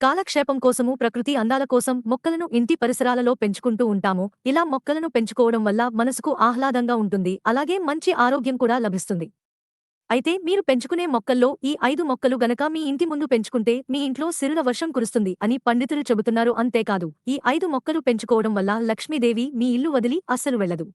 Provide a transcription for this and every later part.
కాలక్షేపం కోసము ప్రకృతి అందాల కోసం మొక్కలను ఇంటి పరిసరాలలో పెంచుకుంటూ ఉంటాము. ఇలా మొక్కలను పెంచుకోవడం వల్ల మనసుకు ఆహ్లాదంగా ఉంటుంది. అలాగే మంచి ఆరోగ్యం కూడా లభిస్తుంది. అయితే మీరు పెంచుకునే మొక్కల్లో ఈ 5 మొక్కలు గనక మీ ఇంటి ముందు పెంచుకుంటే మీ ఇంట్లో సిరుల వర్షం కురుస్తుంది అని పండితులు చెబుతున్నారు. అంతేకాదు, ఈ 5 మొక్కలు పెంచుకోవడం వల్ల లక్ష్మీదేవి మీ ఇల్లు వదిలి అస్సలు వెళ్ళదు.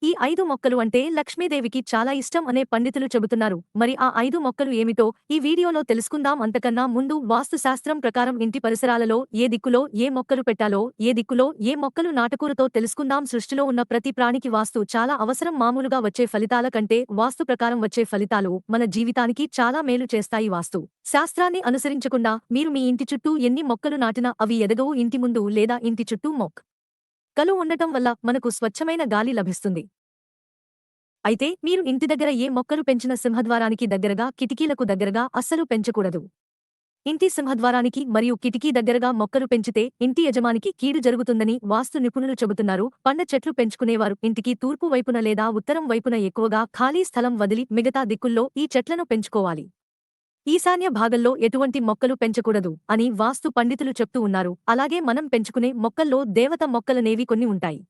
ఈ 5 మొక్కలు అంటే లక్ష్మీదేవికి చాలా ఇష్టం అనే పండితులు చెబుతున్నారు. మరి ఆ 5 మొక్కలు ఏమిటో ఈ వీడియోలో తెలుసుకుందాం. అంతకన్నా ముందు వాస్తు శాస్త్రం ప్రకారం ఇంటి పరిసరాలలో ఏ దిక్కులో ఏ మొక్కలు పెట్టాలో, ఏ దిక్కులో ఏ మొక్కలు నాటకూరతో తెలుసుకుందాం. సృష్టిలో ఉన్న ప్రతి ప్రాణికి వాస్తు చాలా అవసరం. మామూలుగా వచ్చే ఫలితాల కంటే వాస్తు ప్రకారం వచ్చే ఫలితాలు మన జీవితానికి చాలా మేలు చేస్తాయి. వాస్తు శాస్త్రాన్ని అనుసరించకుండా మీరు మీ ఇంటి చుట్టూ ఎన్ని మొక్కలు నాటినా అవి ఎదగవు. ఇంటి ముందు లేదా ఇంటి చుట్టూ మొక్కలు ఉండటం వల్ల మనకు స్వచ్ఛమైన గాలి లభిస్తుంది. అయితే మీరు ఇంటి దగ్గర ఏ మొక్కలు పెంచినా సింహద్వారానికి దగ్గరగా, కిటికీలకు దగ్గరగా అస్సలు పెంచకూడదు. ఇంటి సింహద్వారానికి మరియు కిటికీ దగ్గరగా మొక్కలు పెంచితే ఇంటి యజమానికి కీడు జరుగుతుందని వాస్తు నిపుణులు చెబుతున్నారు. పండ్ల చెట్లు పెంచుకునేవారు ఇంటికి తూర్పు వైపున లేదా ఉత్తరం వైపున ఎక్కువగా ఖాళీ స్థలం వదిలి మిగతా దిక్కుల్లో ఈ చెట్లను పెంచుకోవాలి. ఈశాన్య భాగంలో ఎటువంటి మొక్కలు పెంచకూడదు అని వాస్తు పండితులు చెప్తూ ఉన్నారు. అలాగే మనం పెంచుకునే మొక్కల్లో దేవత మొక్కలనేవి కొన్ని ఉంటాయి.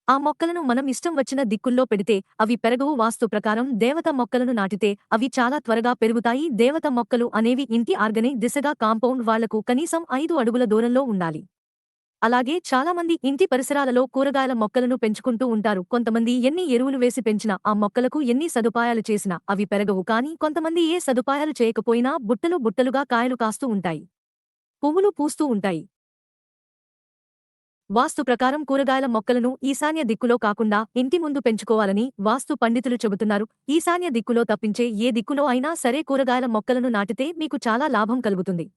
ఆ మొక్కలను మనం ఇష్టం వచ్చిన దిక్కుల్లో పెడితే అవి పెరగవు. వాస్తు ప్రకారం దేవత మొక్కలను నాటితే అవి చాలా త్వరగా పెరుగుతాయి. దేవత మొక్కలు అనేవి ఇంటి ఆర్గనే దిశగా కాంపౌండ్ వాళ్లకు కనీసం 5 అడుగుల దూరంలో ఉండాలి. అలాగే చాలామంది ఇంటి పరిసరాలలో కూరగాయల మొక్కలను పెంచుకుంటూ ఉంటారు. కొంతమంది ఎన్ని ఎరువులు వేసి పెంచినా, ఆ మొక్కలకు ఎన్ని సదుపాయాలు చేసినా అవి పెరగవు. కానీ కొంతమంది ఏ సదుపాయాలు చేయకపోయినా బుట్టలు బుట్టలుగా కాయలు కాస్తూ ఉంటాయి, పువ్వులు పూస్తూ ఉంటాయి. వాస్తు ప్రకారం కూరగాయల మొక్కలను ఈశాన్య దిక్కులో కాకుండా ఇంటి ముందు పెంచుకోవాలని వాస్తు పండితులు చెబుతున్నారు. ఈశాన్య దిక్కులో తప్పించే ఏ దిక్కులో అయినా సరే కూరగాయల మొక్కలను నాటితే మీకు చాలా లాభం కలుగుతుంది.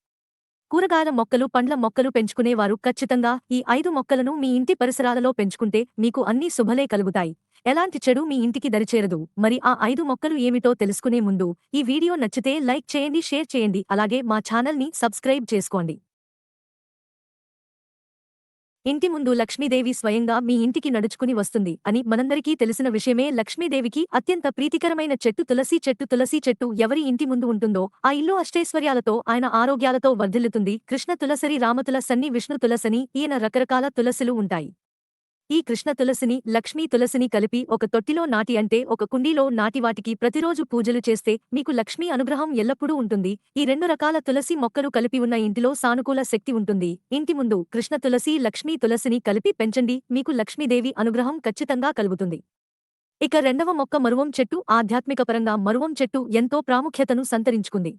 కూరగాయల మొక్కలు, పండ్ల మొక్కలు పెంచుకునేవారు ఖచ్చితంగా ఈ 5 మొక్కలను మీ ఇంటి పరిసరాలలో పెంచుకుంటే మీకు అన్ని శుభలే కలుగుతాయి. ఎలాంటి చెడు మీ ఇంటికి దరిచేరదు. మరి ఆ 5 మొక్కలు ఏమిటో తెలుసుకునే ముందు ఈ వీడియో నచ్చితే లైక్ చేయండి, షేర్ చేయండి. అలాగే మా ఛానల్ని సబ్స్క్రైబ్ చేసుకోండి. ఇంటి ముందు లక్ష్మీదేవి స్వయంగా మీ ఇంటికి నడుచుకుని వస్తుంది అని మనందరికీ తెలిసిన విషయమే. లక్ష్మీదేవికి అత్యంత ప్రీతికరమైన చెట్టు తులసి చెట్టు. తులసి చెట్టు ఎవరి ఇంటి ముందు ఉంటుందో ఆ ఇల్లు అష్టైశ్వర్యాలతో, ఆయన ఆరోగ్యాలతో వర్ధిల్లుతుంది. కృష్ణ తులసరి, రామ తులసని, విష్ణు తులసని ఈయన రకరకాల తులసులు ఉంటాయి. ఈ కృష్ణ తులసిని, లక్ష్మీ తులసిని కలిపి ఒక తొట్టిలో నాటి అంటే ఒక కుండీలో నాటి వాటికి ప్రతిరోజు పూజలు చేస్తే మీకు లక్ష్మీ అనుగ్రహం ఎల్లప్పుడూ ఉంటుంది. ఈ 2 రకాల తులసి మొక్కలు కలిపి ఉన్న ఇంటిలో సానుకూల శక్తి ఉంటుంది. ఇంటి ముందు కృష్ణ తులసి, లక్ష్మీ తులసిని కలిపి పెంచండి, మీకు లక్ష్మీదేవి అనుగ్రహం ఖచ్చితంగా కలుగుతుంది. ఇక రెండవ మొక్క మరువం చెట్టు. ఆధ్యాత్మికపరంగా మరువం చెట్టు ఎంతో ప్రాముఖ్యతను సంతరించుకుంది.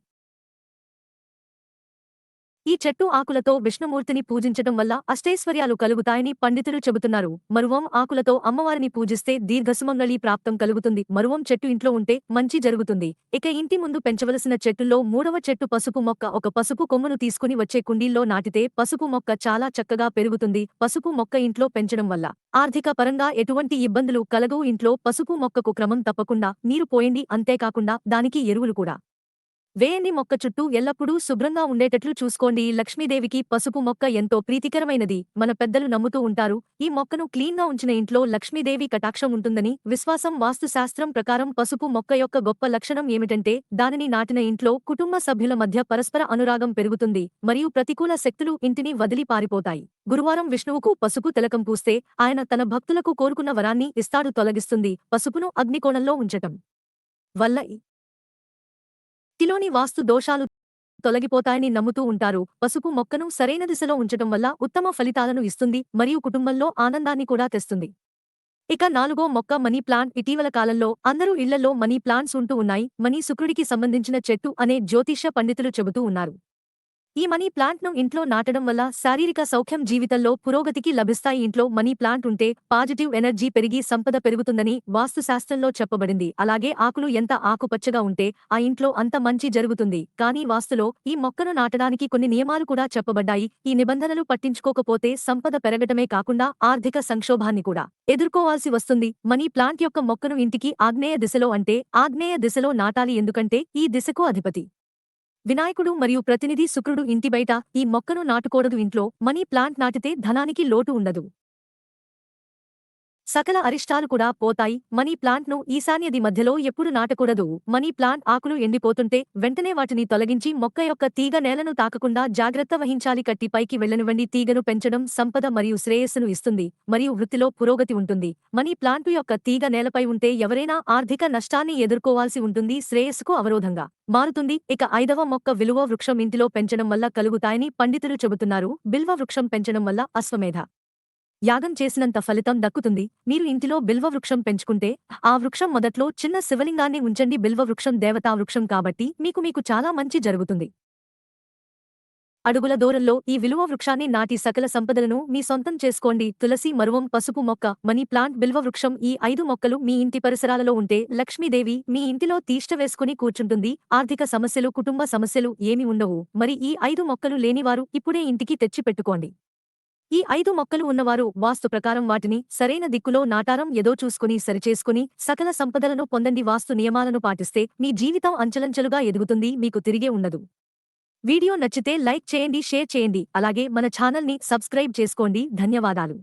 ఈ చెట్టు ఆకులతో విష్ణుమూర్తిని పూజించటం వల్ల అష్టైశ్వర్యాలు కలుగుతాయని పండితులు చెబుతున్నారు. మరువం ఆకులతో అమ్మవారిని పూజిస్తే దీర్ఘసుమంగళీ ప్రాప్తం కలుగుతుంది. మరువం చెట్టు ఇంట్లో ఉంటే మంచి జరుగుతుంది. ఇక ఇంటి ముందు పెంచవలసిన చెట్టుల్లో 3వ చెట్టు పసుపు మొక్క. ఒక పసుపు కొమ్మును తీసుకుని వచ్చే కుండీల్లో నాటితే పసుపు మొక్క చాలా చక్కగా పెరుగుతుంది. పసుపు మొక్క ఇంట్లో పెంచడం వల్ల ఆర్థిక పరంగా ఎటువంటి ఇబ్బందులు కలగవు. ఇంట్లో పసుపు మొక్కకు క్రమం తప్పకుండా నీరు పోయండి. అంతేకాకుండా దానికి ఎరువులు కూడా వేయండి. మొక్క చుట్టూ ఎల్లప్పుడూ శుభ్రంగా ఉండేటట్లు చూసుకోండి. లక్ష్మీదేవికి పసుపు మొక్క ఎంతో ప్రీతికరమైనది. మన పెద్దలు నమ్ముతూ ఉంటారు, ఈ మొక్కను క్లీన్గా ఉంచిన ఇంట్లో లక్ష్మీదేవి కటాక్షం ఉంటుందని. విశ్వాసం. వాస్తు శాస్త్రం ప్రకారం పసుపు మొక్క యొక్క గొప్ప లక్షణం ఏమిటంటే దానిని నాటిన ఇంట్లో కుటుంబ సభ్యుల మధ్య పరస్పర అనురాగం పెరుగుతుంది మరియు ప్రతికూల శక్తులు ఇంటిని వదిలి పారిపోతాయి. గురువారం విష్ణువుకు పసుపు తిలకం పూస్తే ఆయన తన భక్తులకు కోరుకున్న వరాన్ని ఇస్తాడు. తొలగిస్తుంది. పసుపును అగ్నికోణంలో ఉంచటం వల్ల ఇంటిలోని వాస్తు దోషాలు తొలగిపోతాయని నమ్ముతూ ఉంటారు. పసుపు మొక్కను సరైన దిశలో ఉంచటం వల్ల ఉత్తమ ఫలితాలను ఇస్తుంది మరియు కుటుంబంలో ఆనందాన్ని కూడా తెస్తుంది. ఇక 4వ మొక్క మనీ ప్లాంట్. ఇటీవల కాలంలో అందరూ ఇళ్లలో మనీ ప్లాంట్స్ ఉంటూ ఉన్నాయి. మనీ శుక్రుడికి సంబంధించిన చెట్టు అనే జ్యోతిష్య పండితులు చెబుతూ ఉన్నారు. ఈ మనీ ప్లాంట్ను ఇంట్లో నాటడం వల్ల శారీరక సౌఖ్యం, జీవితంలో పురోగతికి లభిస్తాయి. ఇంట్లో మనీ ప్లాంట్ ఉంటే పాజిటివ్ ఎనర్జీ పెరిగి సంపద పెరుగుతుందని వాస్తుశాస్త్రంలో చెప్పబడింది. అలాగే ఆకులు ఎంత ఆకుపచ్చగా ఉంటే ఆ ఇంట్లో అంత మంచి జరుగుతుంది. కానీ వాస్తులో ఈ మొక్కను నాటడానికి కొన్ని నియమాలు కూడా చెప్పబడ్డాయి. ఈ నిబంధనలు పట్టించుకోకపోతే సంపద పెరగటమే కాకుండా ఆర్థిక సంక్షోభాన్ని కూడా ఎదుర్కోవాల్సి వస్తుంది. మనీ ప్లాంట్ యొక్క మొక్కను ఇంటికి ఆగ్నేయ దిశలో అంటే ఆగ్నేయ దిశలో నాటాలి. ఎందుకంటే ఈ దిశకు అధిపతి వినాయకుడు మరియు ప్రతినిధి శుక్రుడు. ఇంటి బయట ఈ మొక్కను నాటుకూడదు. ఇంట్లో మనీ ప్లాంట్ నాటితే ధనానికి లోటు ఉండదు. సకల అరిష్టాలు కూడా పోతాయి. మనీ ప్లాంట్ను ఈశాన్యది మధ్యలో ఎప్పుడు నాటకూడదు. మనీ ప్లాంట్ ఆకులు ఎండిపోతుంటే వెంటనే వాటిని తొలగించి మొక్క యొక్క తీగ నేలను తాకకుండా జాగ్రత్త వహించాలి. కట్టి పైకి వెళ్లనివ్వండి. తీగను పెంచడం సంపద మరియు శ్రేయస్సును ఇస్తుంది మరియు వృత్తిలో పురోగతి ఉంటుంది. మనీ ప్లాంటు యొక్క తీగ నేలపై ఉంటే ఎవరైనా ఆర్థిక నష్టాన్ని ఎదుర్కోవాల్సి ఉంటుంది. శ్రేయస్సుకు అవరోధంగా మారుతుంది. ఇక 5వ మొక్క విలువ వృక్షం ఇంటిలో పెంచడం వల్ల కలుగుతాయని పండితులు చెబుతున్నారు. బిల్వ వృక్షం పెంచడం వల్ల అశ్వమేధ యాగం చేసినంత ఫలితం దక్కుతుంది. మీరు ఇంటిలో బిల్వ వృక్షం పెంచుకుంటే ఆ వృక్షం మొదట్లో చిన్న శివలింగాన్ని ఉంచండి. బిల్వ వృక్షం దేవతా వృక్షం కాబట్టి మీకు చాలా మంచి జరుగుతుంది. అడుగుల దూరంలో ఈ విలువ వృక్షాన్ని నాటి సకల సంపదలను మీ సొంతం చేసుకోండి. తులసి, మరువం, పసుపు మొక్క, మనీ ప్లాంట్, బిల్వ వృక్షం ఈ 5 మొక్కలు మీ ఇంటి పరిసరాలలో ఉంటే లక్ష్మీదేవి మీ ఇంటిలో తీష్ట వేసుకుని కూర్చుంటుంది. ఆర్థిక సమస్యలు, కుటుంబ సమస్యలు ఏమి ఉండవు. మరి ఈ 5 మొక్కలు లేనివారు ఇప్పుడే ఇంటికి తెచ్చి పెట్టుకోండి. ఈ 5 మొక్కలు ఉన్నవారు వాస్తు ప్రకారం వాటిని సరైన దిక్కులో నాటారం ఎదో చూసుకుని సరిచేసుకుని సకల సంపదలను పొందండి. వాస్తు నియమాలను పాటిస్తే మీ జీవితం అంచెలంచెలుగా ఎదుగుతుంది. మీకు తిరిగే ఉండదు. వీడియో నచ్చితే లైక్ చేయండి, షేర్ చేయండి. అలాగే మన ఛానల్ని సబ్స్క్రైబ్ చేసుకోండి. ధన్యవాదాలు.